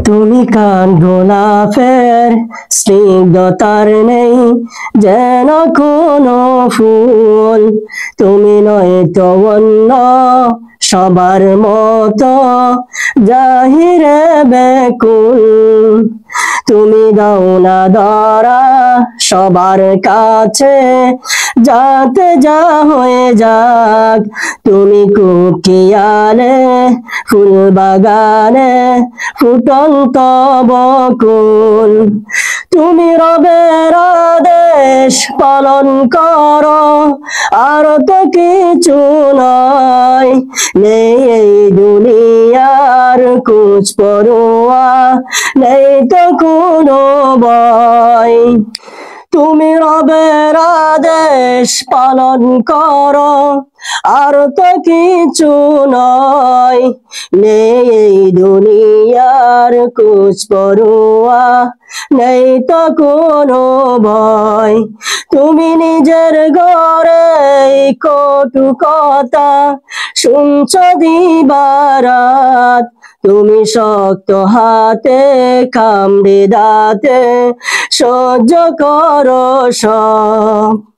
তুমি কান গোলাপের স্নিগ্ধতার নেই যেন কোনো ফুল। তুমি নয়তো অন্য সবার মতো জাহিরে বেকুল। তুমি দাও না ধরা সবার কাছে, যাতে যা হয়ে যাক। তুমি কুকিয়ালে ফুল বাগানে ফুটন্ত বকুল। তুমি রবের আদেশ পালন করো, আর তো কিছু নয়। নেই এই দুনিয়ার কুছ পরোয়া, নেই তো কোনো ভয়। তুমি রবের আদেশ পালন করো, আর তো কিছু নয়। নেই এই দুনিয়ার কুছ পরোয়া, নেই তো কোনো ভয়। তুমি নিজের ঘরে কটু কথা শুনছ দিবারাত। তুমি শক্ত হাতে কামড়ে দাঁতে সহ্য করো সব।